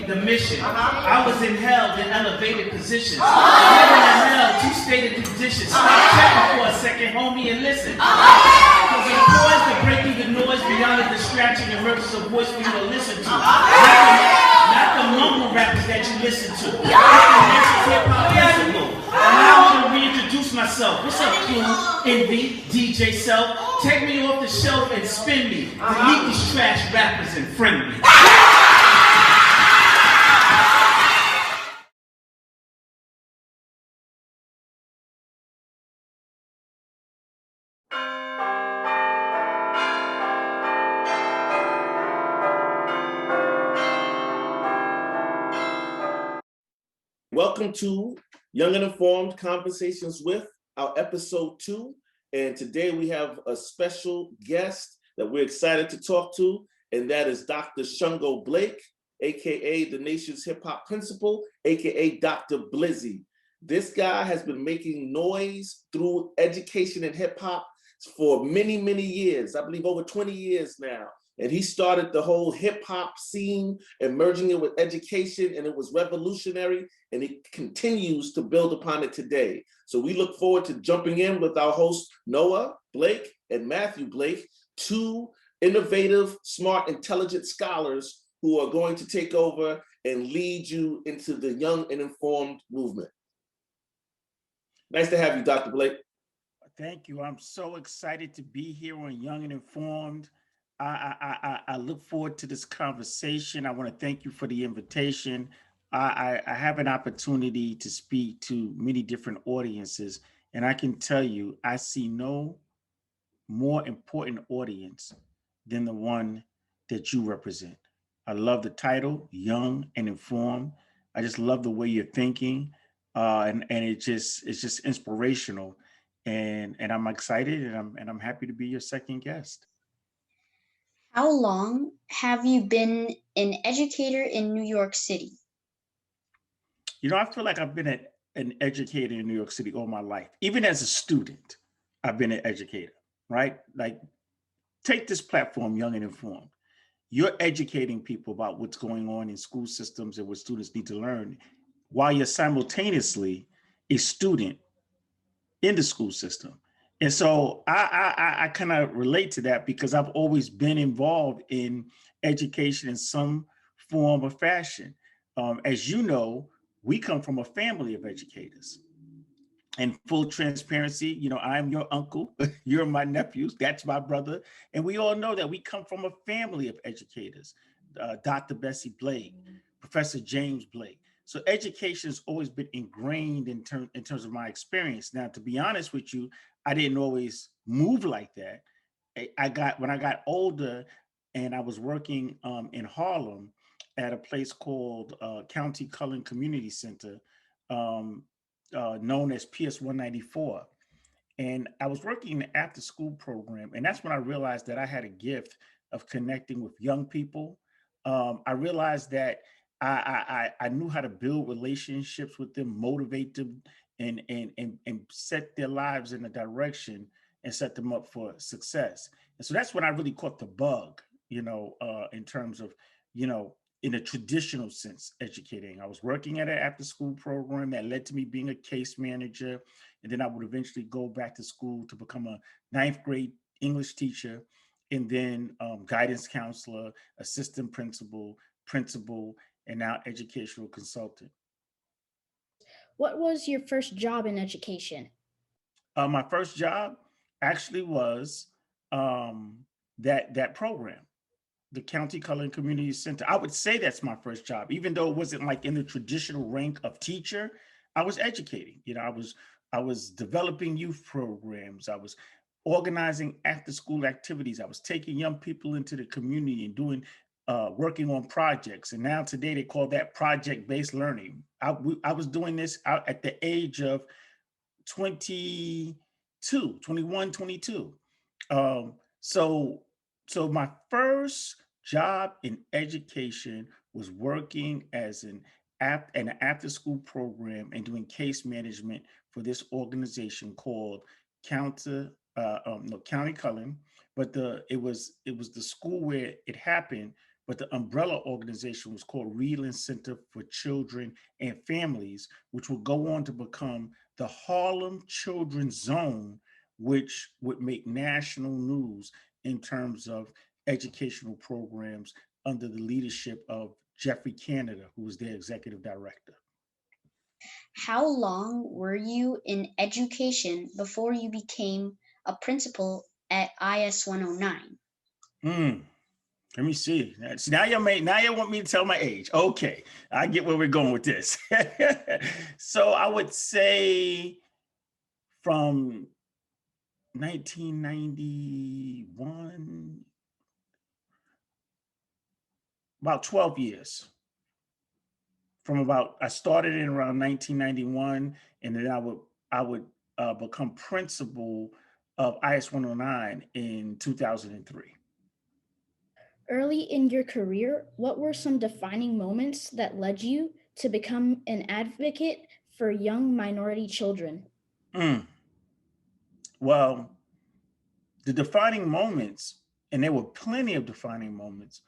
the mission. I was in hell, then elevated positions. Living in hell, two stated conditions. Stop checking for a second, homie, and listen. Because I'm poised to break through the noise beyond the distraction and emerges a voice for you to listen to. Not the mumble rappers that you listen to. It's the NYCDOE hip-hop principle. Allow me to reintroduce myself. What's up, Q, Envy, DJ Self? Take me off the shelf and spin me. Delete these trash rappers and friend me. Welcome to Young and Informed Conversations with our episode 2. And today we have a special guest that we're excited to talk to, and that is Dr. Shungo Blake, AKA the nation's hip hop principal, AKA Dr. Blizzy. This guy has been making noise through education and hip hop for many, many years. I believe over 20 years now. And he started the whole hip hop scene and merging it with education, and it was revolutionary, and he continues to build upon it today. So we look forward to jumping in with our hosts, Noah Blake and Matthew Blake, two innovative, smart, intelligent scholars who are going to take over and lead you into the Young and Informed movement. Nice to have you, Dr. Blake. Thank you. I'm so excited to be here on Young and Informed. I look forward to this conversation. I want to thank you for the invitation. I have an opportunity to speak to many different audiences, and I can tell you, I see no more important audience than the one that you represent. I love the title, Young and Informed. I just love the way you're thinking, and it's just inspirational, and I'm excited, and I'm happy to be your second guest. How long have you been an educator in New York City? You know, I feel like I've been an educator in New York City all my life. Even as a student, I've been an educator, right? Like, take this platform, Young and Informed. You're educating people about what's going on in school systems and what students need to learn, while you're simultaneously a student in the school system. And so I kind of relate to that because I've always been involved in education in some form or fashion. As you know, we come from a family of educators. And full transparency, you know, I'm your uncle, you're my nephews, that's my brother. And we all know that we come from a family of educators, Dr. Bessie Blake, Professor James Blake. So education has always been ingrained in terms of my experience. Now, to be honest with you, I didn't always move like that. When I got older and I was working in Harlem at a place called County Cullen Community Center, known as PS 194. And I was working in the after school program. And that's when I realized that I had a gift of connecting with young people. I realized that I knew how to build relationships with them, motivate them, and set their lives in a direction and set them up for success. And so that's when I really caught the bug, you know, in terms of, you know, in a traditional sense, educating. I was working at an after school program that led to me being a case manager. And then I would eventually go back to school to become a 9th grade English teacher, and then guidance counselor, assistant principal, and now educational consultant. What was your first job in education? My first job actually was that program, the County Cullen Community Center. I would say that's my first job, even though it wasn't like in the traditional rank of teacher. I was educating. You know, I was developing youth programs. I was organizing after school activities. I was taking young people into the community and doing working on projects. And now today they call that project-based learning. I was doing this out at the age of 21, 22. So my first job in education was working as an after-school program and doing case management for this organization called County Cullen. But it was the school where it happened, but the umbrella organization was called Reland Center for Children and Families, which would go on to become the Harlem Children's Zone, which would make national news in terms of educational programs under the leadership of Jeffrey Canada, who was their executive director. How long were you in education before you became a principal at IS 109? Let me see. Now you want me to tell my age. Okay, I get where we're going with this. So I would say from 1991, about 12 years. I started in around 1991, and then I would become principal of IS 109 in 2003. Early in your career, what were some defining moments that led you to become an advocate for young minority children? Well, the defining moments, and there were plenty of defining moments,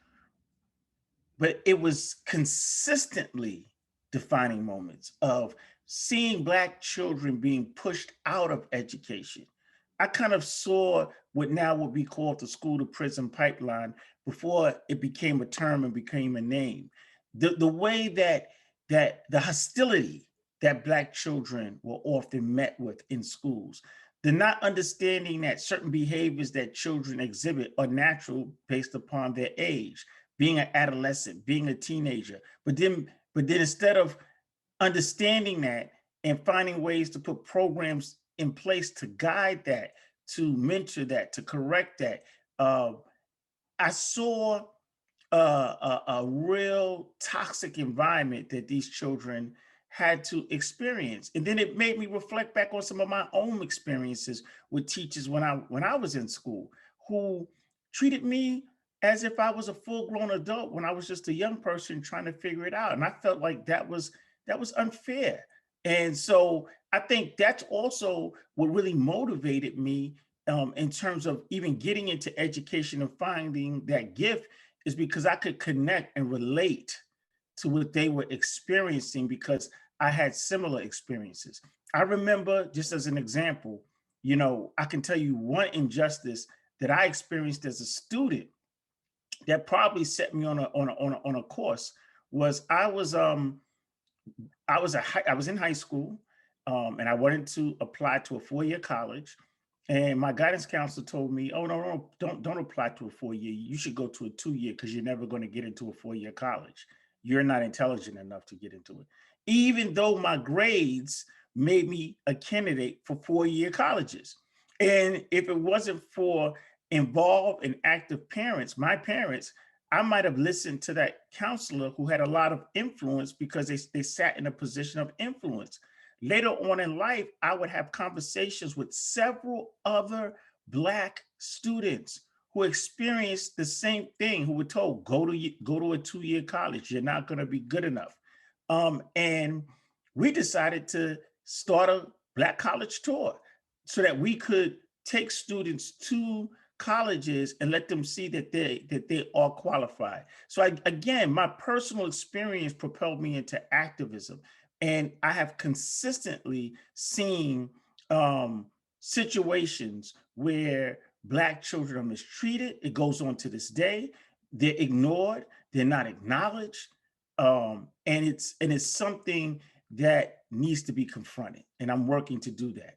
but it was consistently defining moments of seeing Black children being pushed out of education. I kind of saw what now would be called the school to prison pipeline before it became a term and became a name. The way that the hostility that Black children were often met with in schools, the not understanding that certain behaviors that children exhibit are natural based upon their age, being an adolescent, being a teenager, but then instead of understanding that and finding ways to put programs in place to guide that, to mentor that, to correct that, I saw a real toxic environment that these children had to experience. And then it made me reflect back on some of my own experiences with teachers when I was in school, who treated me as if I was a full-grown adult when I was just a young person trying to figure it out. And I felt like that was unfair. And so I think that's also what really motivated me in terms of even getting into education and finding that gift, is because I could connect and relate to what they were experiencing because I had similar experiences. I remember, just as an example, I can tell you one injustice that I experienced as a student that probably set me on a course was I was in high school, and I wanted to apply to a 4-year college. And my guidance counselor told me, "Oh, no, don't apply to a 4-year. You should go to a 2-year because you're never going to get into a 4-year college. You're not intelligent enough to get into it." Even though my grades made me a candidate for 4-year colleges. And if it wasn't for involved and active parents, my parents, I might have listened to that counselor who had a lot of influence because they sat in a position of influence. Later on in life, I would have conversations with several other Black students who experienced the same thing, who were told, go to a 2-year college, you're not going to be good enough. And we decided to start a Black college tour so that we could take students to colleges and let them see that they are qualified. So again, my personal experience propelled me into activism. And I have consistently seen situations where Black children are mistreated. It goes on to this day. They're ignored. They're not acknowledged. And it's something that needs to be confronted. And I'm working to do that.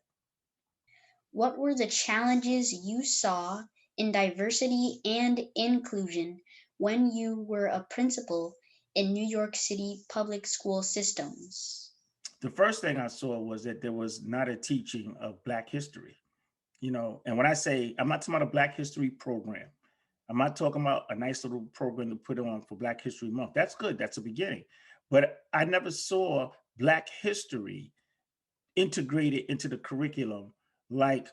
What were the challenges you saw in diversity and inclusion when you were a principal in New York City public school systems? The first thing I saw was that there was not a teaching of Black history, and when I say, I'm not talking about a Black history program. I'm not talking about a nice little program to put on for Black History Month. That's good. That's a beginning. But I never saw Black history integrated into the curriculum like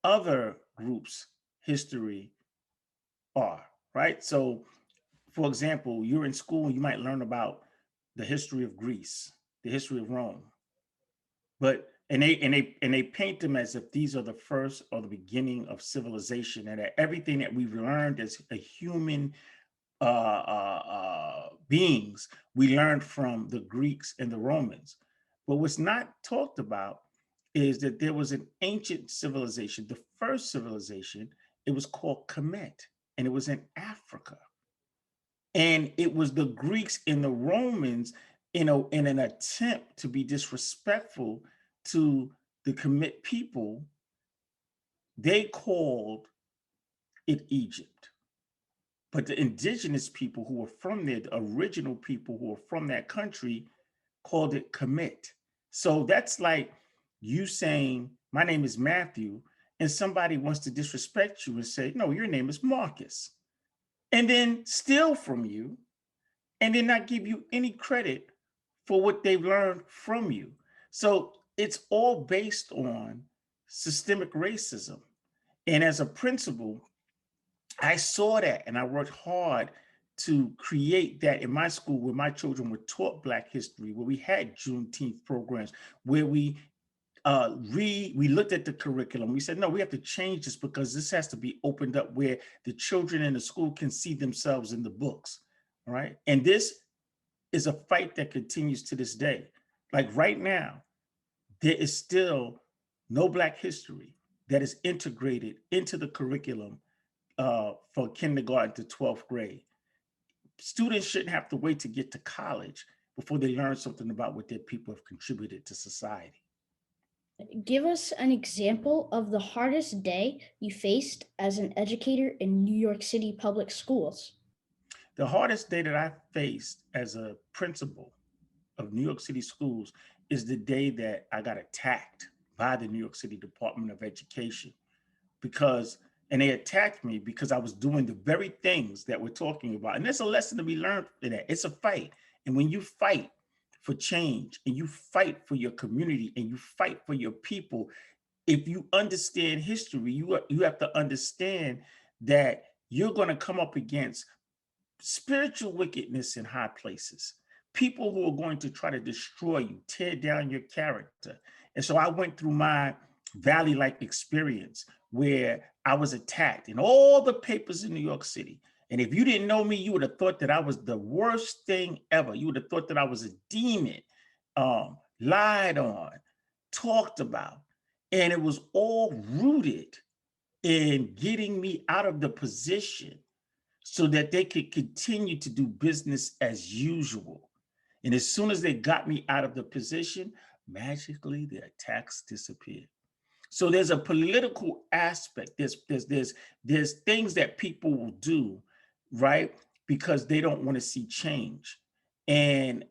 other groups' history are, right? So, for example, you're in school and you might learn about the history of Greece, the history of Rome, but they paint them as if these are the first or the beginning of civilization, and that everything that we've learned as a human beings we learned from the Greeks and the Romans. But what's not talked about is that there was an ancient civilization, the first civilization. It was called Kemet, and it was in Africa. And it was the Greeks and the Romans in an attempt to be disrespectful to the Kemet people. They called it Egypt. But the indigenous people who were from there, the original people who were from that country, called it Kemet. So that's like you saying, my name is Matthew, and somebody wants to disrespect you and say, no, your name is Marcus, and then steal from you, and then not give you any credit for what they've learned from you. So it's all based on systemic racism. And as a principal, I saw that, and I worked hard to create that in my school, where my children were taught Black history, where we had Juneteenth programs, where we looked at the curriculum. We said, no, we have to change this because this has to be opened up where the children in the school can see themselves in the books, right? And this is a fight that continues to this day. Like right now, there is still no Black history that is integrated into the curriculum for kindergarten to 12th grade. Students shouldn't have to wait to get to college before they learn something about what their people have contributed to society. Give us an example of the hardest day you faced as an educator in New York City public schools. The hardest day that I faced as a principal of New York City schools is the day that I got attacked by the New York City Department of Education, and they attacked me because I was doing the very things that we're talking about. And there's a lesson to be learned in that. It's a fight. And when you fight for change, and you fight for your community, and you fight for your people, if you understand history, you have to understand that you're going to come up against spiritual wickedness in high places, people who are going to try to destroy you, tear down your character. And so I went through my Valley-like experience where I was attacked in all the papers in New York City. And if you didn't know me, you would have thought that I was the worst thing ever. You would have thought that I was a demon, lied on, talked about. And it was all rooted in getting me out of the position so that they could continue to do business as usual. And as soon as they got me out of the position, magically the attacks disappeared. So there's a political aspect. There's things that people will do, right? Because they don't want to see change. And,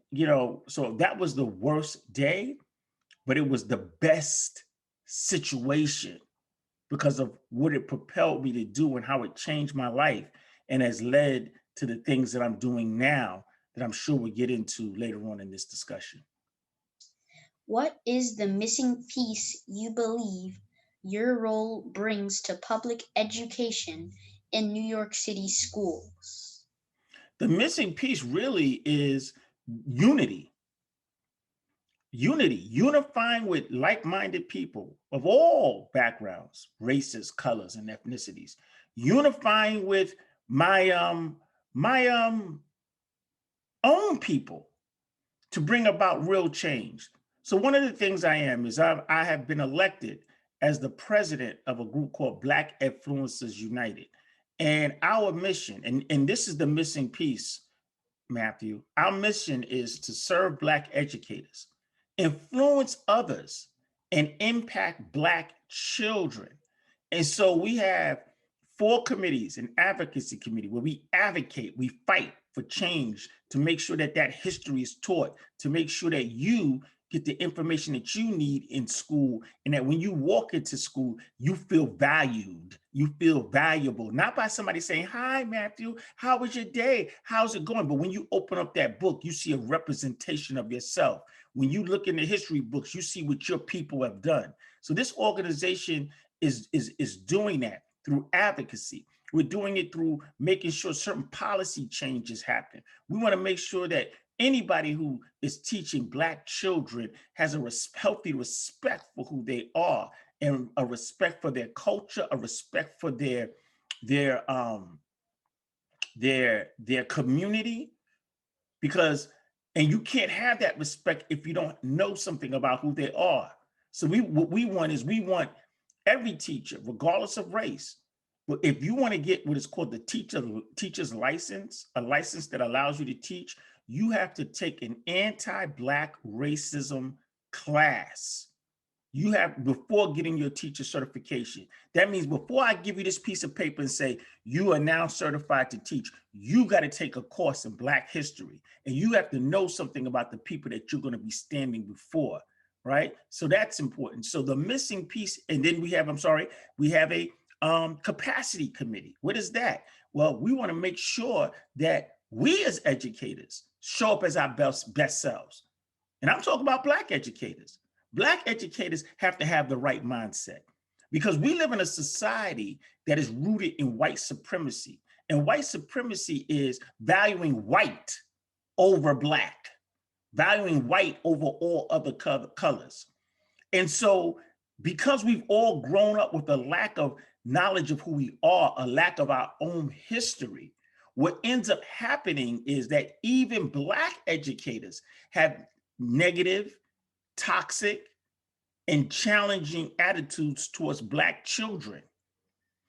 so that was the worst day, but it was the best situation because of what it propelled me to do and how it changed my life and has led to the things that I'm doing now that I'm sure we'll get into later on in this discussion. What is the missing piece you believe your role brings to public education in New York City schools? The missing piece really is unity. Unifying with like-minded people of all backgrounds, races, colors, and ethnicities. Unifying with my own people to bring about real change. So one of the things I have been elected as the president of a group called Black Influencers United. And our mission, and this is the missing piece, Matthew, our mission is to serve Black educators, influence others, and impact Black children. And so we have 4 committees, an advocacy committee where we advocate, we fight for change to make sure that that history is taught, to make sure that you get the information that you need in school, and that when you walk into school, you feel valued, you feel valuable, not by somebody saying, hi, Matthew, how was your day? How's it going? But when you open up that book, you see a representation of yourself. When you look in the history books, you see what your people have done. So this organization is doing that through advocacy. We're doing it through making sure certain policy changes happen. We want to make sure that anybody who is teaching Black children has a healthy respect for who they are, and a respect for their culture, a respect for their their community, because, and you can't have that respect if you don't know something about who they are. So what we want every teacher, regardless of race, but if you want to get what is called the teacher's license, a license that allows you to teach, you have to take an anti-Black racism class. You have, before getting your teacher certification. That means before I give you this piece of paper and say, you are now certified to teach, you got to take a course in Black history. And you have to know something about the people that you're going to be standing before, right? So that's important. So the missing piece, and then we have a capacity committee. What is that? Well, we want to make sure that we as educators show up as our best selves. And I'm talking about Black educators. Black educators have to have the right mindset, because we live in a society that is rooted in white supremacy. And white supremacy is valuing white over Black, valuing white over all other colors. And so because we've all grown up with a lack of knowledge of who we are, a lack of our own history, what ends up happening is that even Black educators have negative, toxic, and challenging attitudes towards Black children.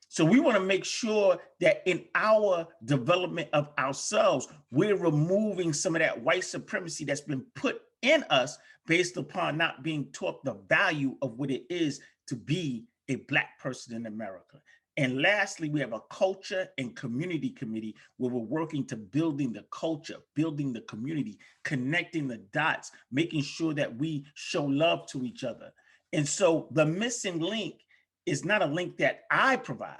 So we want to make sure that in our development of ourselves, we're removing some of that white supremacy that's been put in us based upon not being taught the value of what it is to be a Black person in America. And lastly, we have a culture and community committee where we're working to building the culture, building the community, connecting the dots, making sure that we show love to each other. And so the missing link is not a link that I provide.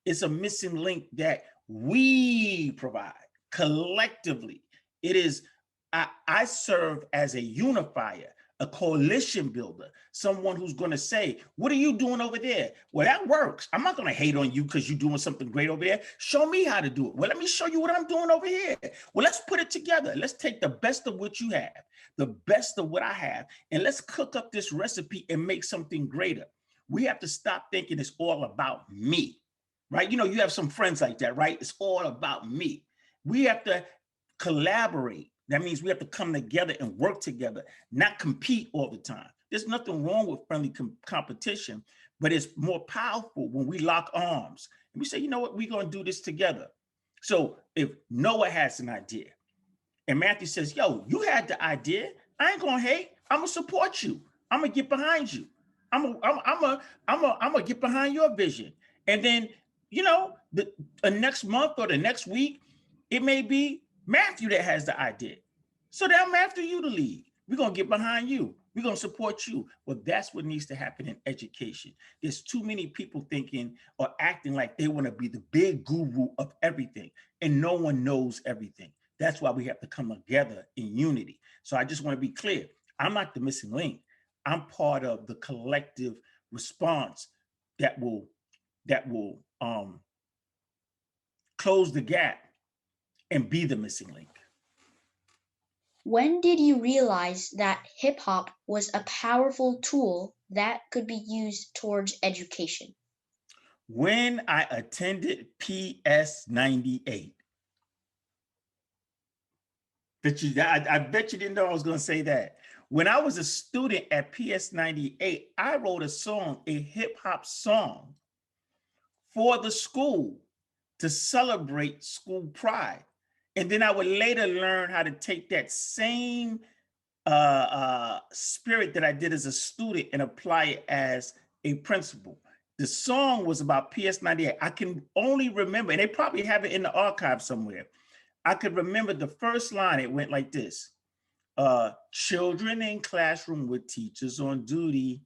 It's a missing link that we provide collectively. It is, I serve as a unifier, a coalition builder, someone who's going to say, what are you doing over there? Well, that works. I'm not going to hate on you because you're doing something great over there. Show me how to do it. Well, let me show you what I'm doing over here. Well, let's put it together. Let's take the best of what you have, the best of what I have, and let's cook up this recipe and make something greater. We have to stop thinking it's all about me, right? You know, you have some friends like that, right? It's all about me. We have to collaborate. That means we have to come together and work together, not compete all the time. There's nothing wrong with friendly competition, but it's more powerful when we lock arms and we say, you know what, we're going to do this together. So if Noah has an idea and Matthew says, yo, you had the idea, I ain't going to hate. I'm going to support you. I'm going to get behind you. I'm going to get behind your vision. And then, you know, the next month or the next week, it may be Matthew that has the idea. So then I'm after you to lead. We're going to get behind you. We're going to support you. Well, that's what needs to happen in education. There's too many people thinking or acting like they want to be the big guru of everything, and no one knows everything. That's why we have to come together in unity. So I just want to be clear. I'm not the missing link. I'm part of the collective response that will close the gap and be the missing link. When did you realize that hip hop was a powerful tool that could be used towards education? When I attended PS 98. I bet you didn't know I was going to say that. When I was a student at PS 98, I wrote a song, a hip hop song for the school to celebrate school pride. And then I would later learn how to take that same spirit that I did as a student and apply it as a principal. The song was about PS 98. I can only remember, and they probably have it in the archive somewhere. I could remember the first line. It went like this. Children in classroom with teachers on duty,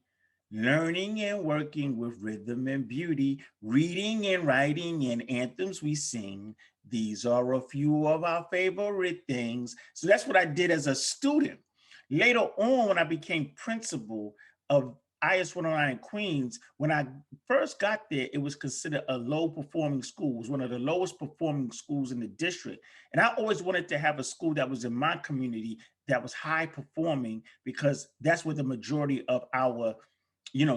learning and working with rhythm and beauty, reading and writing and anthems we sing. These are a few of our favorite things. So that's what I did as a student. Later on, when I became principal of IS 109 in Queens, when I first got there, it was considered a low performing school. It was one of the lowest performing schools in the district. And I always wanted to have a school that was in my community that was high performing, because that's where the majority of our,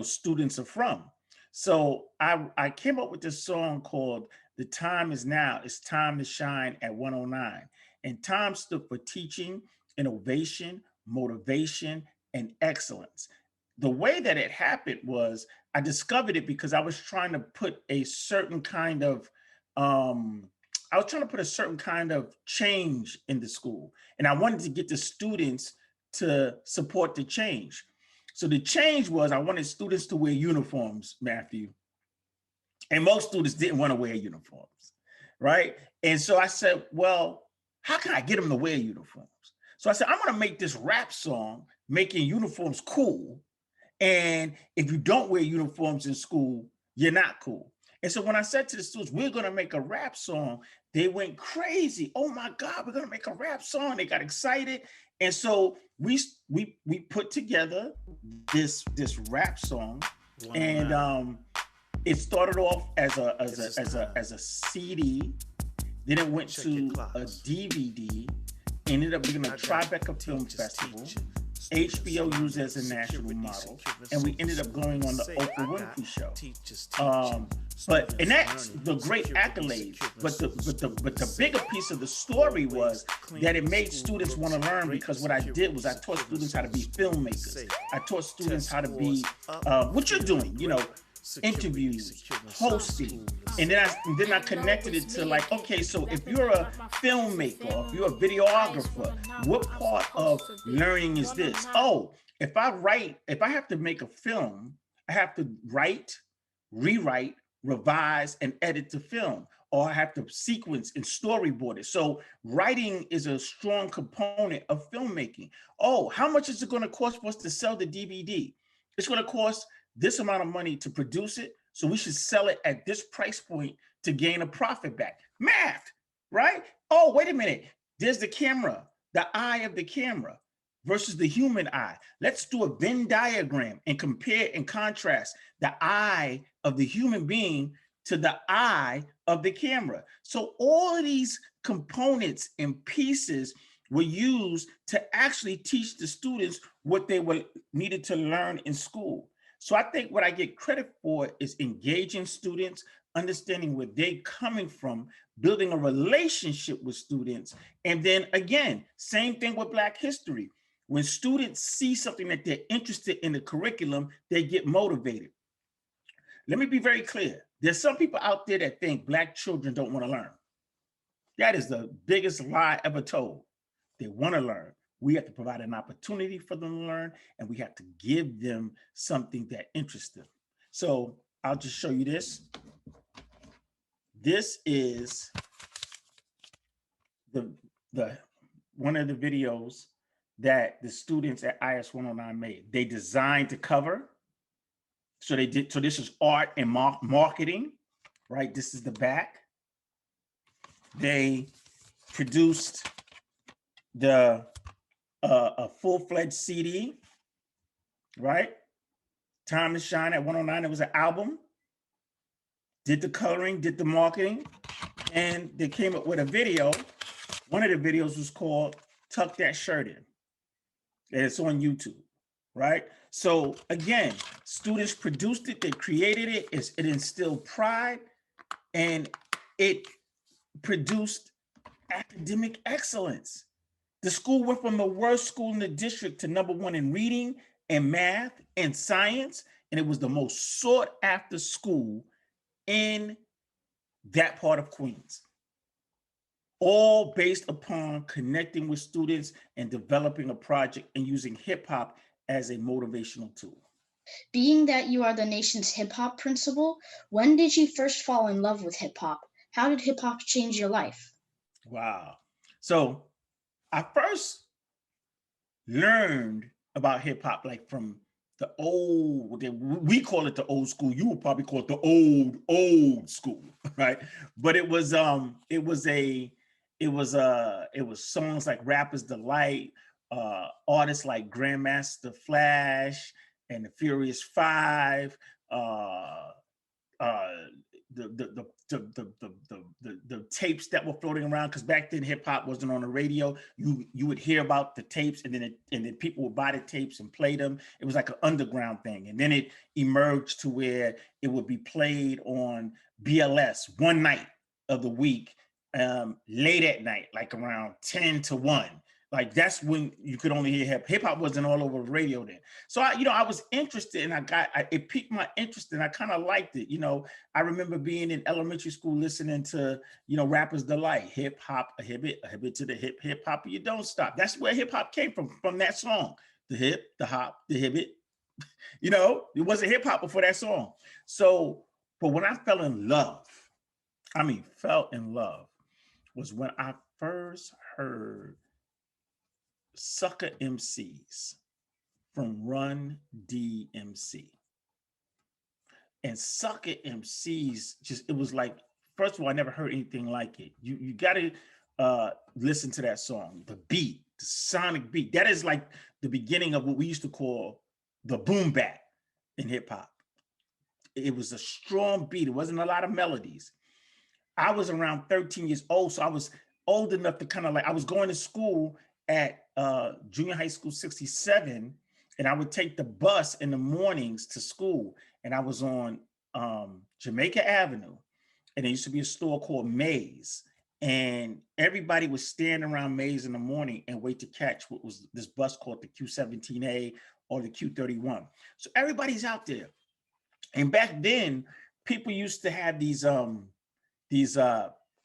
students are from. So I came up with this song called The time is now. It's time to shine at 109. And time stood for teaching, innovation, motivation, and excellence. The way that it happened was I discovered it because I was trying to put a certain kind of change in the school. And I wanted to get the students to support the change. So the change was I wanted students to wear uniforms, Matthew. And most students didn't want to wear uniforms, right? And so I said, well, how can I get them to wear uniforms? So I said, I'm going to make this rap song making uniforms cool. And if you don't wear uniforms in school, you're not cool. And so when I said to the students, we're going to make a rap song, they went crazy. Oh my God, we're going to make a rap song. They got excited. And so we put together this rap song. Wow. And it started off as a CD. Then it went to a DVD. Ended up being a Tribeca Film Festival. HBO used as a national model, and we ended up going on the Oprah Winfrey Show. And that's the great accolades. But the bigger piece of the story was that it made students want to learn, because what I did was I taught students how to be filmmakers. I taught students how to be what you're doing, interviews, hosting, and then I connected it to like, okay, so if you're a filmmaker, if you're a videographer, what part of learning is this? Oh, if I have to make a film, I have to write, rewrite, revise, and edit the film, or I have to sequence and storyboard it. So writing is a strong component of filmmaking. Oh, how much is it going to cost for us to sell the DVD? It's going to cost this amount of money to produce it, so we should sell it at this price point to gain a profit back. Math, right? Oh, wait a minute. There's the camera, the eye of the camera versus the human eye. Let's do a Venn diagram and compare and contrast the eye of the human being to the eye of the camera. So all of these components and pieces were used to actually teach the students what they were needed to learn in school. So I think what I get credit for is engaging students, understanding where they're coming from, building a relationship with students. And then again, same thing with Black history. When students see something that they're interested in the curriculum, they get motivated. Let me be very clear. There's some people out there that think Black children don't want to learn. That is the biggest lie ever told. They want to learn. We have to provide an opportunity for them to learn, and we have to give them something that interests them. So I'll just show you this. This is the one of the videos that the students at IS 109 made. They designed the cover. So they did. So this is art and marketing, right? This is the back. They produced a full-fledged CD, right? Time to Shine at 109. It was an album. Did the coloring, did the marketing, and they came up with a video. One of the videos was called Tuck That Shirt In. And it's on YouTube, right? So again, students produced it, they created it, it instilled pride, and it produced academic excellence. The school went from the worst school in the district to #1 in reading and math and science, and it was the most sought after school in that part of Queens. All based upon connecting with students and developing a project and using hip hop as a motivational tool. Being that you are the nation's hip hop principal, when did you first fall in love with hip hop? How did hip hop change your life? Wow. So I first learned about hip hop like from the old, we call it the old school. You would probably call it the old school, right? But it was songs like Rapper's Delight, artists like Grandmaster Flash and the Furious Five, the tapes that were floating around, because back then hip hop wasn't on the radio. You would hear about the tapes, and then people would buy the tapes and play them. It was like an underground thing, and then it emerged to where it would be played on BLS one night, of the week, late at night, like around 10 to 1. Like that's when you could only hear hip hop. Wasn't all over the radio then. So I was interested, and it piqued my interest, and I kind of liked it. I remember being in elementary school listening to, Rappers Delight, hip hop, a hip to the hip hop, you don't stop. That's where hip hop came from that song. The hip, the hop, the hip. It wasn't hip hop before that song. So, but when I fell in love was when I first heard Sucker MCs from Run DMC. And Sucker MCs, it was like, first of all, I never heard anything like it. You got to listen to that song, the beat, the sonic beat. That is like the beginning of what we used to call the boom bap in hip hop. It was a strong beat. It wasn't a lot of melodies. I was around 13 years old, so I was old enough to kind of I was going to school at junior high school 67, and I would take the bus in the mornings to school, and I was on Jamaica Avenue, and there used to be a store called Maze, and everybody would stand around Maze in the morning and wait to catch what was this bus called the Q17A or the Q31. So everybody's out there. And back then, people used to have these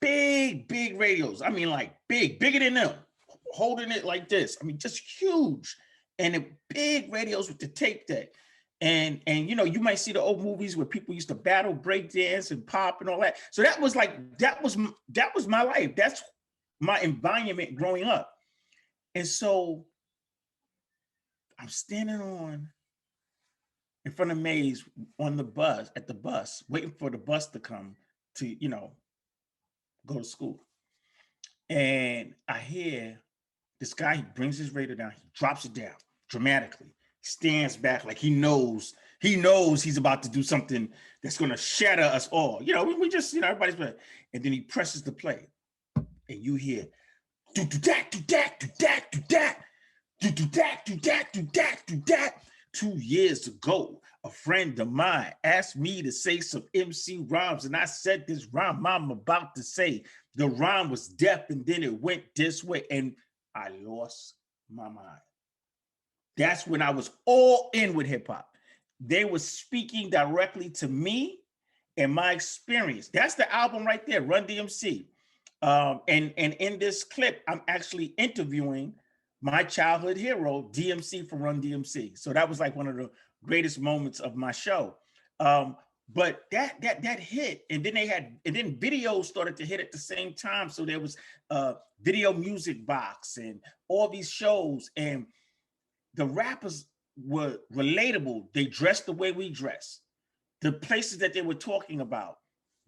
big radios. I mean, like bigger than them, holding it like this. I mean, just huge. And the big radios with the tape deck. And you might see the old movies where people used to battle, break dance, and pop and all that. So that was my life. That's my environment growing up. And so I'm standing in front of Maze at the bus, waiting for the bus to come to, go to school. And I hear this guy, he brings his radio down, he drops it down dramatically, stands back like he knows he's about to do something that's going to shatter us all. We just, everybody's playing. And then he presses the play, and you hear do that, do that, do that, do that, do that, do that, do that, do that. 2 years ago, a friend of mine asked me to say some MC rhymes, and I said this rhyme I'm about to say. The rhyme was deaf, and then it went this way, and I lost my mind. That's when I was all in with hip hop. They were speaking directly to me and my experience. That's the album right there, Run DMC. And in this clip, I'm actually interviewing my childhood hero, DMC from Run DMC. So that was like one of the greatest moments of my show. But that hit, and then videos started to hit at the same time. So there was Video Music Box and all these shows, and the rappers were relatable. They dressed the way we dress. The places that they were talking about,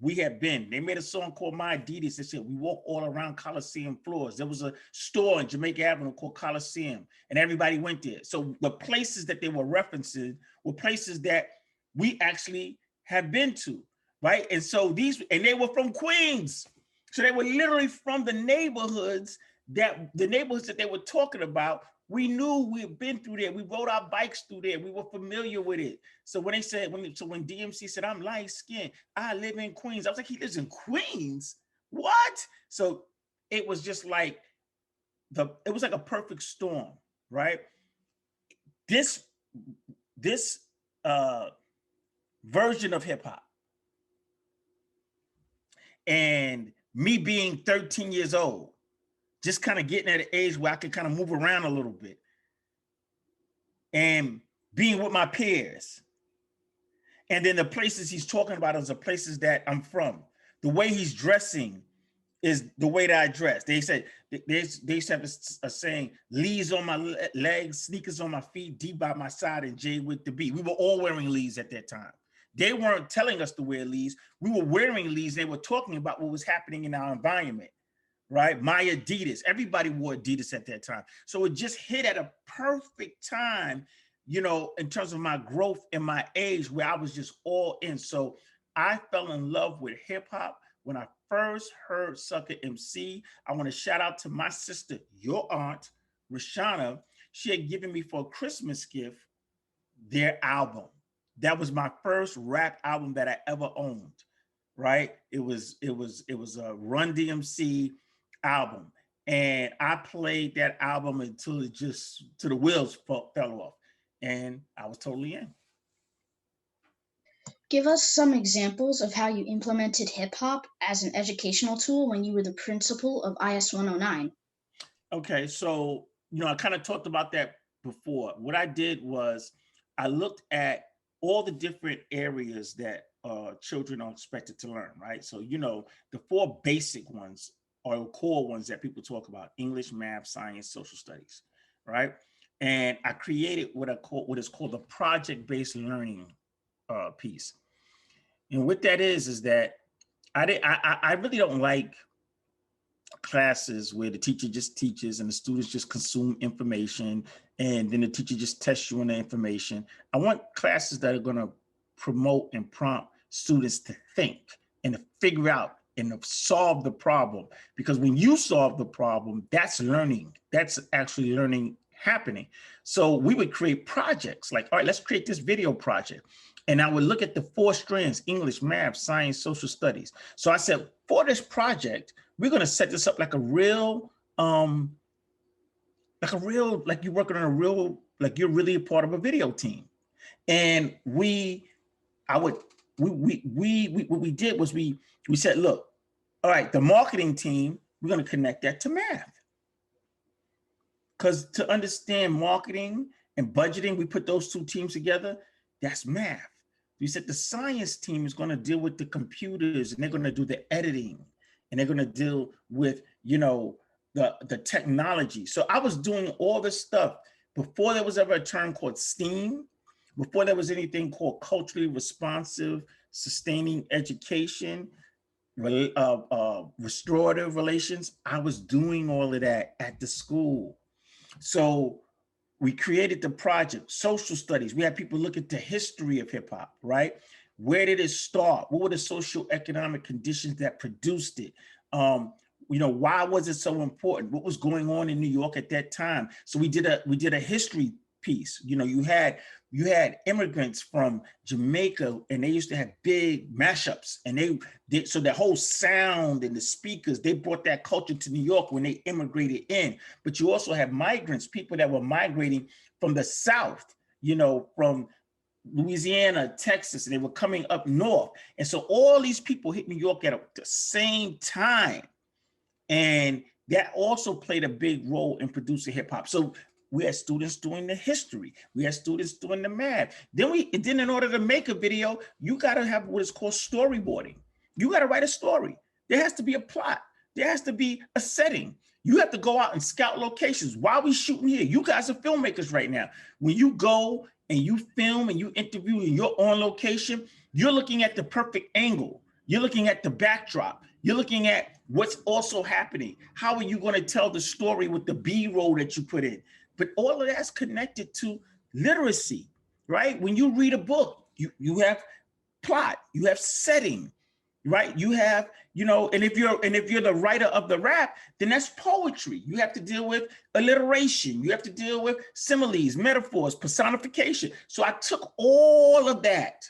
we had been. They made a song called My Adidas. They said, we walk all around Coliseum floors. There was a store in Jamaica Avenue called Coliseum, and everybody went there. So the places that they were referencing were places that we actually have been to, right? And so they were from Queens. So they were literally from the neighborhoods that they were talking about. We knew we had been through there. We rode our bikes through there. We were familiar with it. So when DMC said, I'm light skinned, I live in Queens. I was like, he lives in Queens? What? So it was just like it was like a perfect storm, right? This version of hip hop, and me being 13 years old, just kind of getting at an age where I could kind of move around a little bit, and being with my peers. And then the places he's talking about is the places that I'm from. The way he's dressing is the way that I dress. They said, they used to have a saying, Lee's on my legs, sneakers on my feet, D by my side, and J with the beat. We were all wearing Lee's at that time. They weren't telling us to wear Lee's. We were wearing Lee's. They were talking about what was happening in our environment. Right? My Adidas. Everybody wore Adidas at that time. So it just hit at a perfect time, in terms of my growth and my age, where I was just all in. So I fell in love with hip hop when I first heard Sucker MC. I want to shout out to my sister, your aunt, Rashana. She had given me for a Christmas gift their album. That was my first rap album that I ever owned. right? It was a Run DMC album. And I played that album until the wheels fell off. And I was totally in. Give us some examples of how you implemented hip hop as an educational tool when you were the principal of IS 109. Okay, so, I kind of talked about that before. What I did was I looked at all the different areas that children are expected to learn, right? So, the four basic ones or core ones that people talk about: English, math, science, social studies, right? And I created what is called the project-based learning piece. And what that is that I really don't like classes where the teacher just teaches and the students just consume information and then the teacher just tests you on the information. I want classes that are going to promote and prompt students to think and to figure out and to solve the problem. Because when you solve the problem, that's learning. That's actually learning happening. So we would create projects like, all right, let's create this video project. And I would look at the four strands: English, math, science, social studies. So I said, for this project, we're going to set this up like you're working on like you're really a part of a video team. And what we did was we said, look, all right, the marketing team, we're going to connect that to math. Because to understand marketing and budgeting, we put those two teams together, that's math. We said the science team is going to deal with the computers and they're going to do the editing and they're going to deal with, the technology. So I was doing all this stuff before there was ever a term called STEAM, before there was anything called culturally responsive, sustaining education, restorative relations. I was doing all of that at the school. So we created the project, social studies. We had people look at the history of hip hop, right? Where did it start? What were the socioeconomic conditions that produced it? Why was it so important? What was going on in New York at that time? So we did a history piece. You had immigrants from Jamaica, and they used to have big mashups, and so the whole sound and the speakers, they brought that culture to New York when they immigrated in. But you also have migrants, people that were migrating from the South, from Louisiana, Texas, and they were coming up north. And so all these people hit New York at the same time. And that also played a big role in producing hip hop. So we had students doing the history. We had students doing the math. Then in order to make a video, you got to have what is called storyboarding. You got to write a story. There has to be a plot. There has to be a setting. You have to go out and scout locations. Why are we shooting here? You guys are filmmakers right now. When you go and you film and you interview and you're on location, you're looking at the perfect angle. You're looking at the backdrop. You're looking at what's also happening. How are you going to tell the story with the B-roll that you put in? But all of that's connected to literacy, right? When you read a book, you have plot, you have setting, right? You have, and if you're the writer of the rap, then that's poetry. You have to deal with alliteration. You have to deal with similes, metaphors, personification. So I took all of that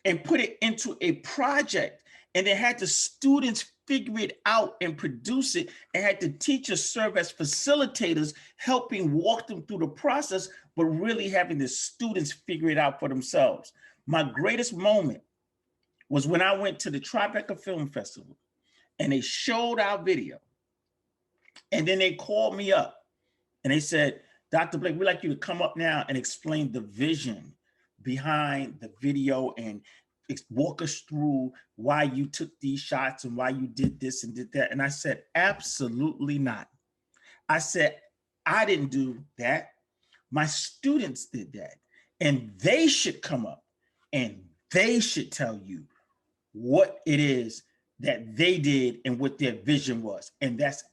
and put it into a project, and then had the students figure it out and produce it, and had the teachers serve as facilitators, helping walk them through the process, but really having the students figure it out for themselves. My greatest moment was when I went to the Tribeca Film Festival and they showed our video. And then they called me up and they said, Dr. Blake, we'd like you to come up now and explain the vision behind the video and walk us through why you took these shots and why you did this and did that. And I said, absolutely not. I said, I didn't do that. My students did that. And they should come up and they should tell you what it is that they did and what their vision was. And that's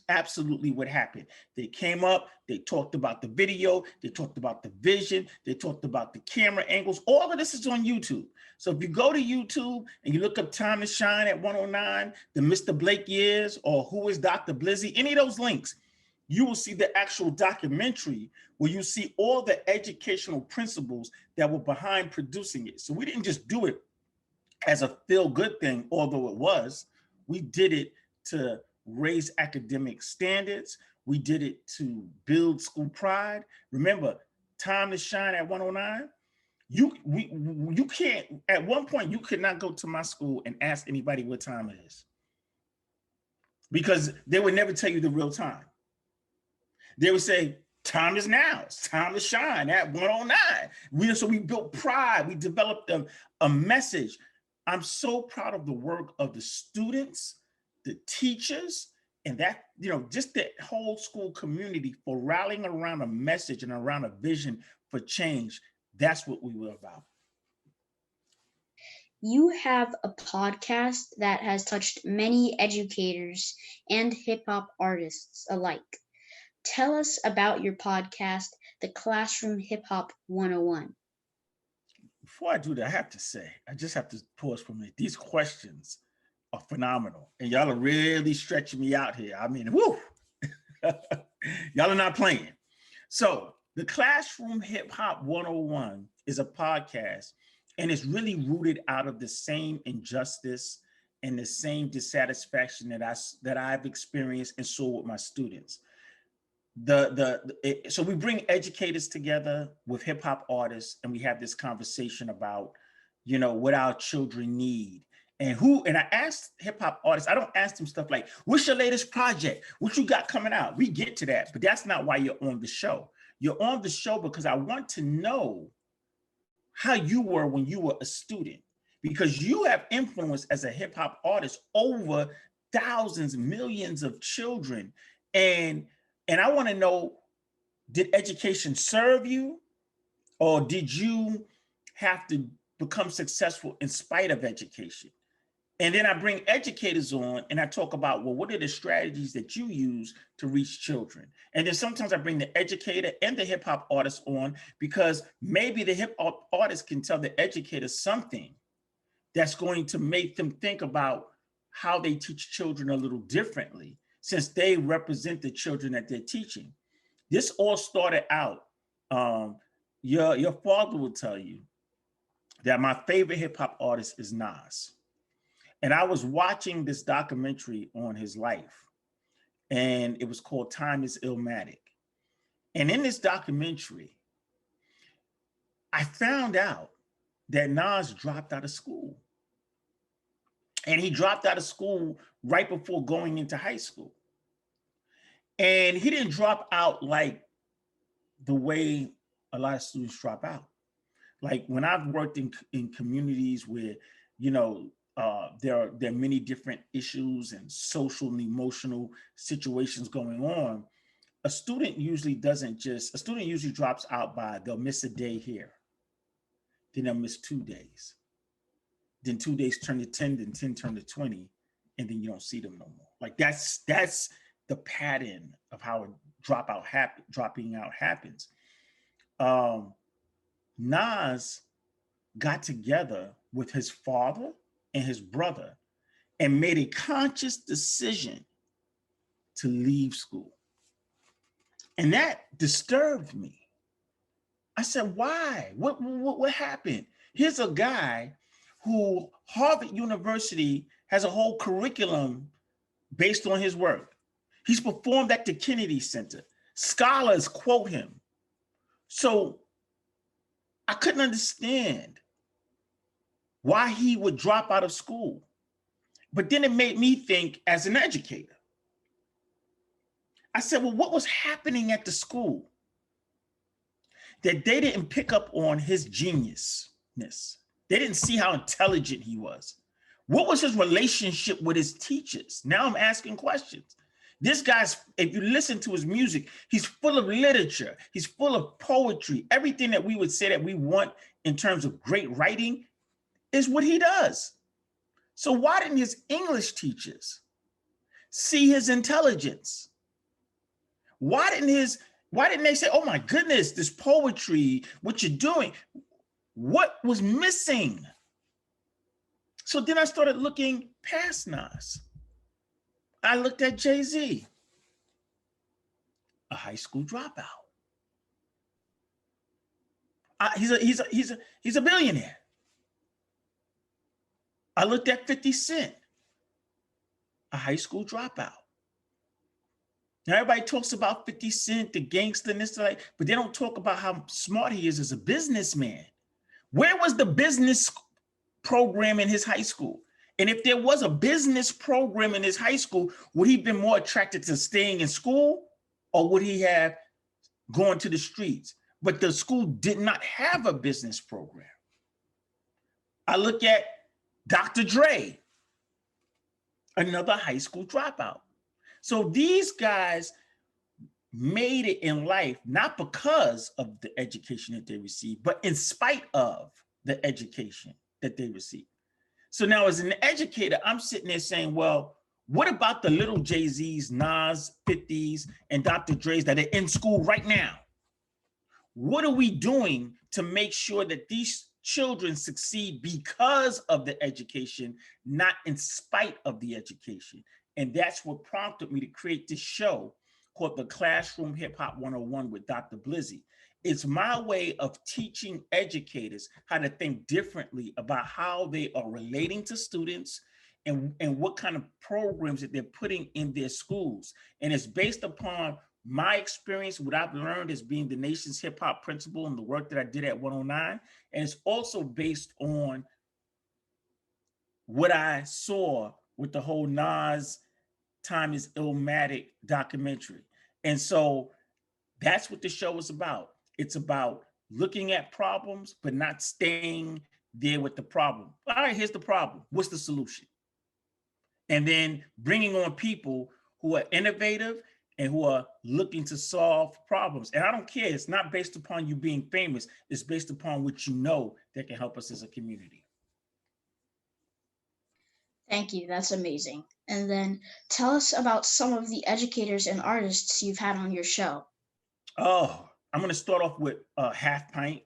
absolutely what happened. They came up, they talked about the video, they talked about the vision, they talked about the camera angles. All of this is on YouTube. So if you go to YouTube and you look up Time to Shine at 109, the Mr. Blake years, or Who is Dr. Blizzy, any of those links, you will see the actual documentary where you see all the educational principles that were behind producing it. So we didn't just do it as a feel-good thing, although it was. We did it to raise academic standards. We did it to build school pride. Remember, Time to Shine at 109? You can't, at one point, you could not go to my school and ask anybody what time it is, because they would never tell you the real time. They would say, time is now. It's time to shine at 109. So we built pride. We developed a message. I'm so proud of the work of the students, the teachers, and that, just the whole school community for rallying around a message and around a vision for change. That's what we were about. You have a podcast that has touched many educators and hip hop artists alike. Tell us about your podcast, The Classroom Hip Hop 101. Before I do that, I just have to pause for a minute. These questions are phenomenal. And y'all are really stretching me out here. I mean, whoo! Y'all are not playing. So the Classroom Hip Hop 101 is a podcast, and it's really rooted out of the same injustice and the same dissatisfaction that I've experienced and saw with my students. So we bring educators together with hip hop artists, and we have this conversation about, what our children need. And I asked hip hop artists, I don't ask them stuff like, what's your latest project? What you got coming out? We get to that, but that's not why you're on the show. You're on the show because I want to know how you were when you were a student, because you have influence as a hip hop artist over thousands, millions of children. And I want to know, did education serve you, or did you have to become successful in spite of education? And then I bring educators on and I talk about, well, what are the strategies that you use to reach children? And then sometimes I bring the educator and the hip hop artist on, because maybe the hip hop artist can tell the educator something that's going to make them think about how they teach children a little differently, since they represent the children that they're teaching. This all started out, your father will tell you that my favorite hip hop artist is Nas. And I was watching this documentary on his life, and it was called Time is Illmatic. And in this documentary, I found out that Nas dropped out of school. And he dropped out of school right before going into high school. And he didn't drop out like the way a lot of students drop out. Like when I've worked in communities where, there are many different issues and social and emotional situations going on, a student usually drops out by, they'll miss a day here, then they'll miss 2 days. Then 2 days turn to 10, then 10 turn to 20, and then you don't see them no more. Like that's the pattern of how dropping out happens. Nas got together with his father and his brother and made a conscious decision to leave school. And that disturbed me. I said, why? What happened? Here's a guy who Harvard University has a whole curriculum based on his work. He's performed at the Kennedy Center. Scholars quote him. So I couldn't understand why he would drop out of school. But then it made me think as an educator. I said, well, what was happening at the school that they didn't pick up on his geniusness? They didn't see how intelligent he was. What was his relationship with his teachers? Now I'm asking questions. This guy's, if you listen to his music, he's full of literature. He's full of poetry. Everything that we would say that we want in terms of great writing is what he does. So why didn't his English teachers see his intelligence? Why didn't they say, oh my goodness, this poetry, what you're doing? What was missing? So then I started looking past Nas. I looked at Jay-Z, a high school dropout. He's a billionaire. I looked at 50 Cent, a high school dropout. Now everybody talks about 50 Cent, the gangster, and this, like, but they don't talk about how smart he is as a businessman. Where was the business program in his high school? And if there was a business program in his high school, would he have been more attracted to staying in school, or would he have gone to the streets? But the school did not have a business program. I look at Dr. Dre, another high school dropout. So these guys made it in life, not because of the education that they received, but in spite of the education that they received. So now as an educator, I'm sitting there saying, well, what about the little Jay-Z's, Nas, 50s, and Dr. Dre's that are in school right now? What are we doing to make sure that these children succeed because of the education, not in spite of the education? And that's what prompted me to create this show called the Classroom Hip Hop 101 with Dr. Blizzy. It's my way of teaching educators how to think differently about how they are relating to students and what kind of programs that they're putting in their schools. And it's based upon my experience, what I've learned as being the nation's hip hop principal and the work that I did at 109. And it's also based on what I saw with the whole Nas Time is Illmatic documentary. And so that's what the show is about. It's about looking at problems, but not staying there with the problem. All right, here's the problem. What's the solution? And then bringing on people who are innovative and who are looking to solve problems. And I don't care. It's not based upon you being famous. It's based upon what you know that can help us as a community. Thank you. That's amazing. And then tell us about some of the educators and artists you've had on your show. Oh, I'm going to start off with Half Pint,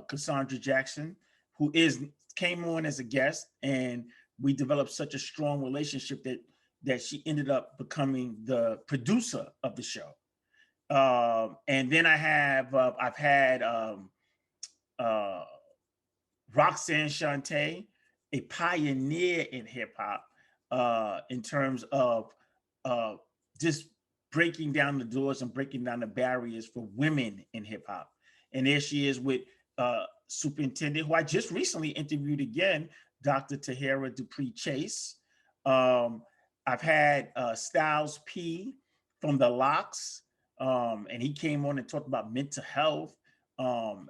Cassandra Jackson, who came on as a guest, and we developed such a strong relationship that she ended up becoming the producer of the show. And then I've had Roxanne Shante, a pioneer in hip hop, in terms of just breaking down the doors and breaking down the barriers for women in hip hop. And there she is with Superintendent, who I just recently interviewed again, Dr. Tahira Dupree Chase. I've had Styles P from the Locks, and he came on and talked about mental health. And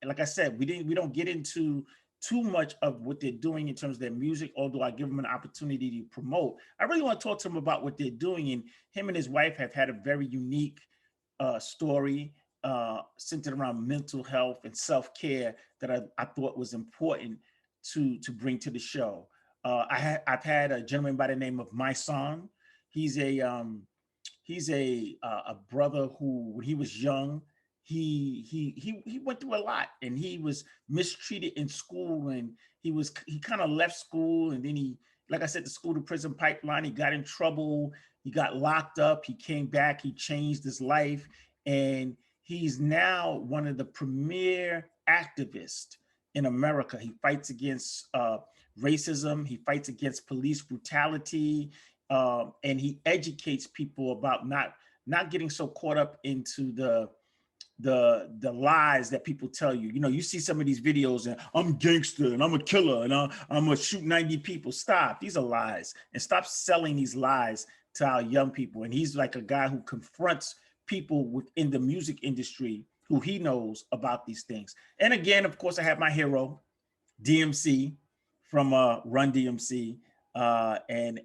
like I said, we don't get into too much of what they're doing in terms of their music, although I give them an opportunity to promote. I really want to talk to them about what they're doing. And him and his wife have had a very unique story centered around mental health and self-care that I thought was important to bring to the show. I've had a gentleman by the name of My Son. He's a brother who, when he was young, he went through a lot, and he was mistreated in school, and he kind of left school, and then he, like I said, the school to prison pipeline, he got in trouble, he got locked up, he came back, he changed his life, and he's now one of the premier activists in America. He fights against racism, he fights against police brutality, and he educates people about not getting so caught up into the lies that people tell you. You know, you see some of these videos and I'm gangster and I'm a killer and I'm gonna shoot 90 people. Stop, these are lies, and stop selling these lies to our young people. And he's like a guy who confronts people within the music industry who he knows about these things. And again, of course, I have my hero, DMC from Run DMC. And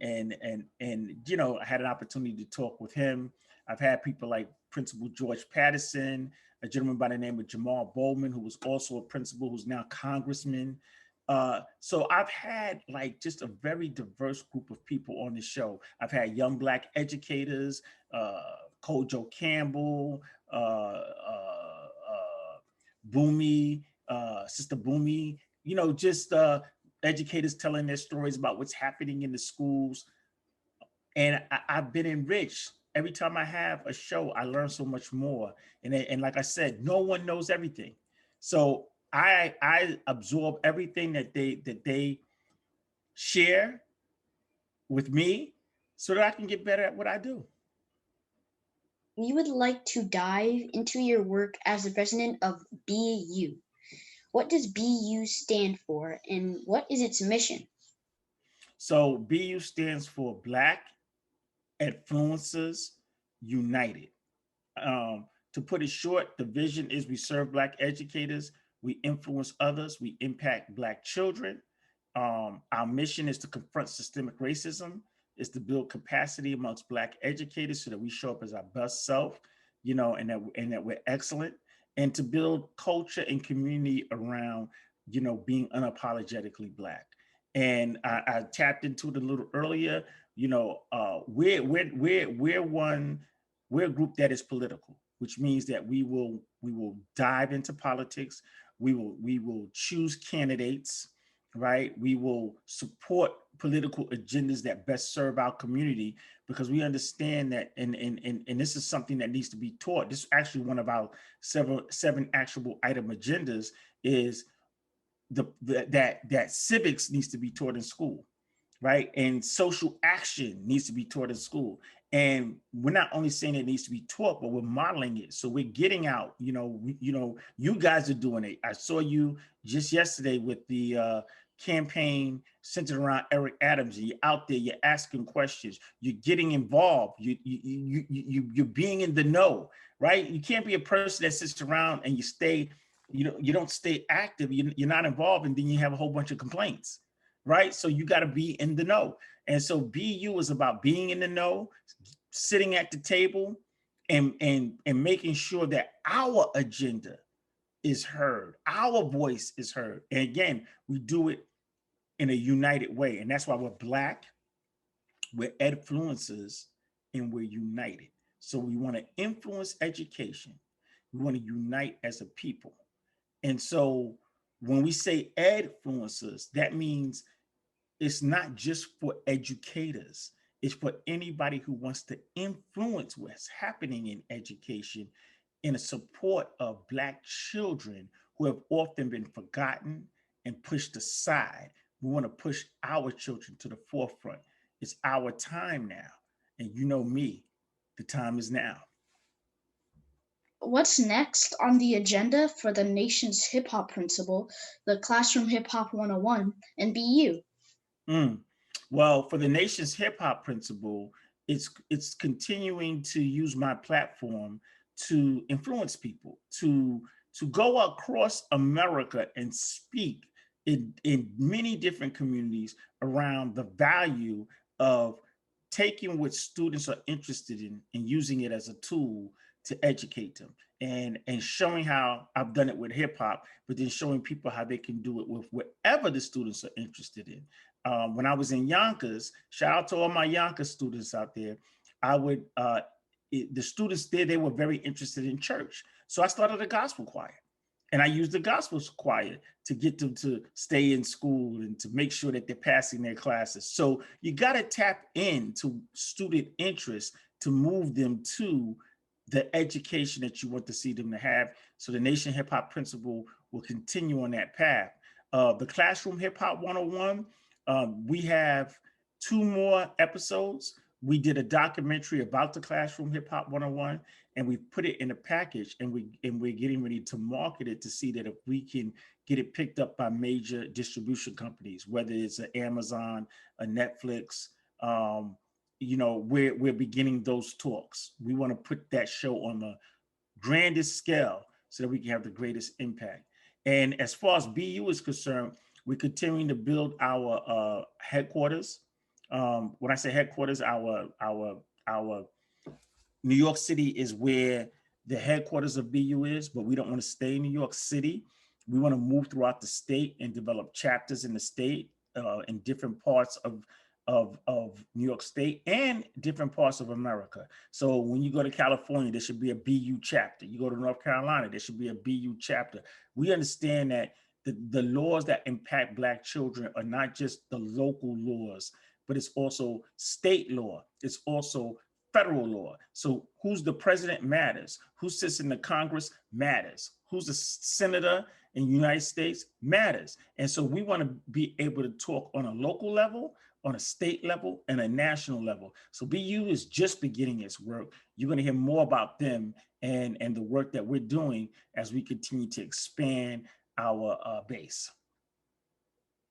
you know, I had an opportunity to talk with him. I've had people like Principal George Patterson, a gentleman by the name of Jamal Bowman, who was also a principal, who's now congressman. So I've had like just a very diverse group of people on the show. I've had young Black educators, Kojo Campbell, Boomy, Sister Boomy, you know, just educators telling their stories about what's happening in the schools. And I've been enriched. Every time I have a show, I learn so much more. And like I said, no one knows everything. So I absorb everything that they share with me so that I can get better at what I do. We would like to dive into your work as the president of BU. What does BU stand for and what is its mission? So BU stands for Black Influencers United. To put it short, the vision is we serve Black educators, we influence others, we impact Black children. Our mission is to confront systemic racism, is to build capacity amongst Black educators so that we show up as our best self, and that we're excellent, and to build culture and community around, being unapologetically Black. And I tapped into it a little earlier. We're a group that is political, which means that we will dive into politics. We will choose candidates, right? We will support political agendas that best serve our community, because we understand that, and this is something that needs to be taught. This is actually one of our seven actionable item agendas, is that civics needs to be taught in school, right? And social action needs to be taught in school. And we're not only saying it needs to be taught, but we're modeling it. So we're getting out, you guys are doing it. I saw you just yesterday with the campaign centered around Eric Adams. You're out there, you're asking questions, you're getting involved, you're being in the know, right? You can't be a person that sits around and you don't stay active, you're not involved, and then you have a whole bunch of complaints, right? So you got to be in the know. And so BU is about being in the know, sitting at the table, and making sure that our agenda is heard, our voice is heard. And again, we do it in a united way. And that's why we're Black, we're influencers, and we're united. So we want to influence education. We want to unite as a people. And so when we say influencers, that means it's not just for educators. It's for anybody who wants to influence what's happening in education in support of Black children who have often been forgotten and pushed aside. We want to push our children to the forefront. It's our time now. And you know me, the time is now. What's next on the agenda for the nation's hip hop principle, the Classroom Hip Hop 101, and BU? Well, for the nation's hip hop principle, it's continuing to use my platform to influence people, to go across America and speak in many different communities around the value of taking what students are interested in and using it as a tool to educate them, and showing how I've done it with hip hop, but then showing people how they can do it with whatever the students are interested in. When I was in Yonkers, shout out to all my Yonkers students out there, the students there, they were very interested in church. So I started a gospel choir, and I used the gospel choir to get them to stay in school and to make sure that they're passing their classes. So you got to tap into student interest to move them to the education that you want to see them to have. So the Nation Hip Hop Principle will continue on that path. The Classroom Hip Hop 101, we have 2 more episodes. We did a documentary about the Classroom Hip Hop 101, and we put it in a package, and we're getting ready to market it to see that if we can get it picked up by major distribution companies, whether it's an Amazon, a Netflix, we're beginning those talks. We want to put that show on the grandest scale so that we can have the greatest impact. And as far as BU is concerned, we're continuing to build our headquarters. When I say headquarters, our New York City is where the headquarters of BU is, but we don't want to stay in New York City. We want to move throughout the state and develop chapters in the state, in different parts of New York State and different parts of America. So when you go to California, there should be a BU chapter. You go to North Carolina, there should be a BU chapter. We understand that the laws that impact Black children are not just the local laws, but it's also state law. It's also federal law. So who's the president matters. Who sits in the Congress matters. who's a senator in the United States matters. And so we want to be able to talk on a local level, on a state level, and a national level. So BU is just beginning its work. You're going to hear more about them and the work that we're doing as we continue to expand our base.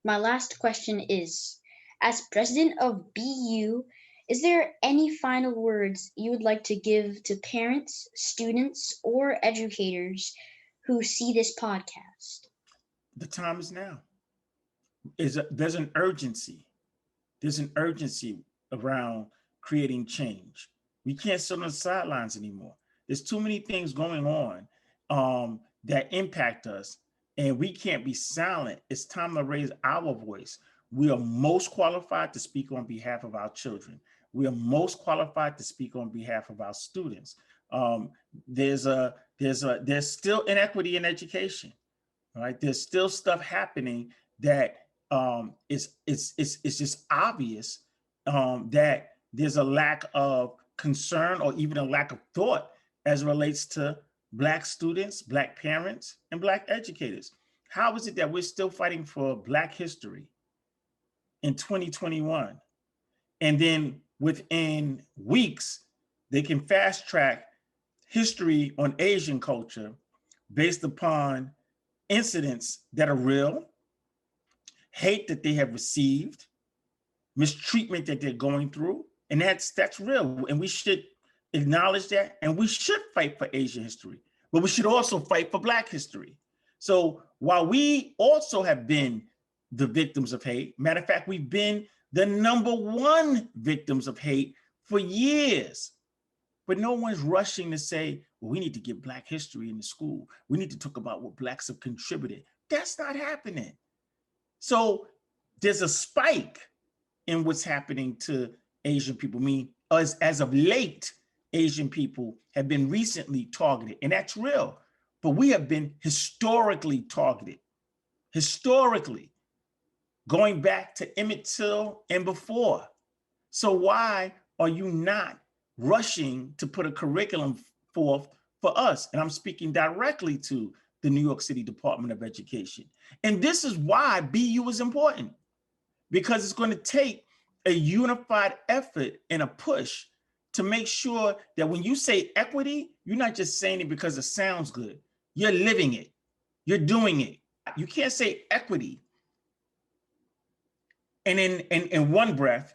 My last question is, as president of BU, is there any final words you would like to give to parents, students, or educators who see this podcast? The time is now. There's an urgency. There's an urgency around creating change. We can't sit on the sidelines anymore. There's too many things going on that impact us, and we can't be silent. It's time to raise our voice. We are most qualified to speak on behalf of our children. We are most qualified to speak on behalf of our students. There's still inequity in education, right? There's still stuff happening that it's just obvious that there's a lack of concern or even a lack of thought as it relates to Black students, Black parents, and Black educators. How is it that we're still fighting for Black history in 2021? And then within weeks, they can fast track history on Asian culture based upon incidents that are real, hate that they have received, mistreatment that they're going through, and that's real. And we should acknowledge that, and we should fight for Asian history, but we should also fight for Black history. So while we also have been the victims of hate, matter of fact, we've been the #1 victims of hate for years, but no one's rushing to say, well, we need to get Black history in the school. We need to talk about what Blacks have contributed. That's not happening. So there's a spike in what's happening to Asian people. I mean, as of late, Asian people have been recently targeted, and that's real. But we have been historically targeted, historically, going back to Emmett Till and before. So why are you not rushing to put a curriculum forth for us? And I'm speaking directly to the New York City Department of Education. And this is why BU is important, because it's going to take a unified effort and a push to make sure that when you say equity, you're not just saying it because it sounds good. You're living it. You're doing it. You can't say equity and in one breath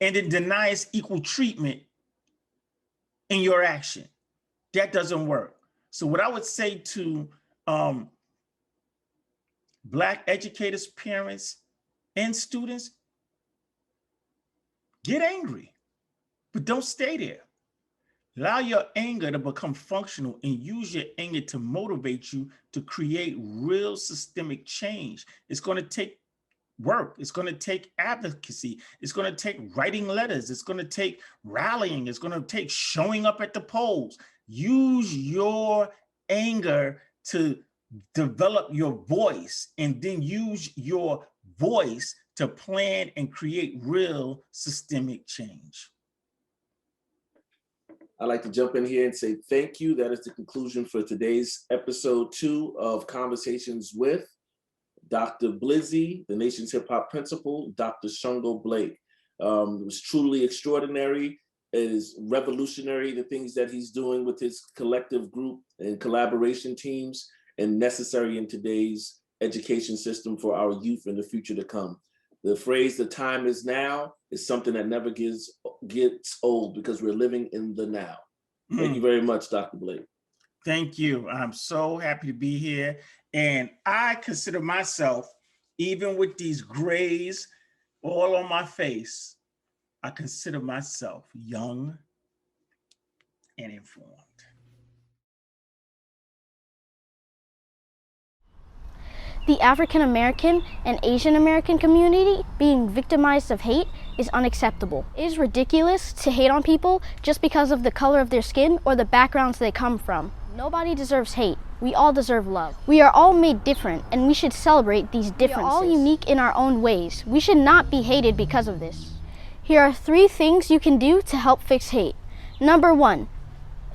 and then deny us equal treatment in your action. That doesn't work. So what I would say to Black educators, parents, and students, get angry, but don't stay there. Allow your anger to become functional and use your anger to motivate you to create real systemic change. It's going to take work. It's going to take advocacy. It's going to take writing letters. It's going to take rallying. It's going to take showing up at the polls. Use your anger to develop your voice, and then use your voice to plan and create real systemic change. I'd like to jump in here and say thank you. That is the conclusion for today's episode 2 of Conversations with Dr. Blizzy, the nation's hip hop principal, Dr. Shungo Blake. It was truly extraordinary. It is revolutionary, the things that he's doing with his collective group and collaboration teams, and necessary in today's education system for our youth and the future to come. The phrase, the time is now, is something that never gets old because we're living in the now. Thank you very much, Dr. Blake. Thank you. I'm so happy to be here. And I consider myself, even with these grays all on my face, I consider myself young and informed. The African American and Asian American community being victimized of hate is unacceptable. It is ridiculous to hate on people just because of the color of their skin or the backgrounds they come from. Nobody deserves hate. We all deserve love. We are all made different, and we should celebrate these differences. We are all unique in our own ways. We should not be hated because of this. Here are 3 things you can do to help fix hate. Number 1,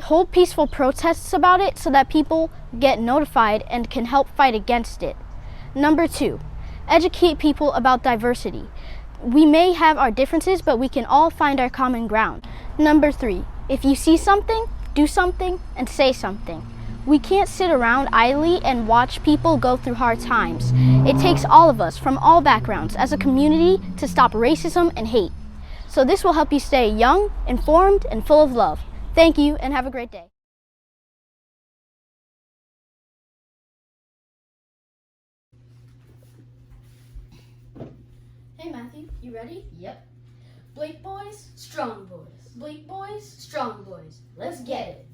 hold peaceful protests about it so that people get notified and can help fight against it. Number 2, educate people about diversity. We may have our differences, but we can all find our common ground. Number 3, if you see something, do something and say something. We can't sit around idly and watch people go through hard times. It takes all of us from all backgrounds as a community to stop racism and hate. So this will help you stay young, informed, and full of love. Thank you and have a great day. Hey Matthew, you ready? Yep. Blake boys, Strong boys. Blake boys, Strong boys. Let's get it.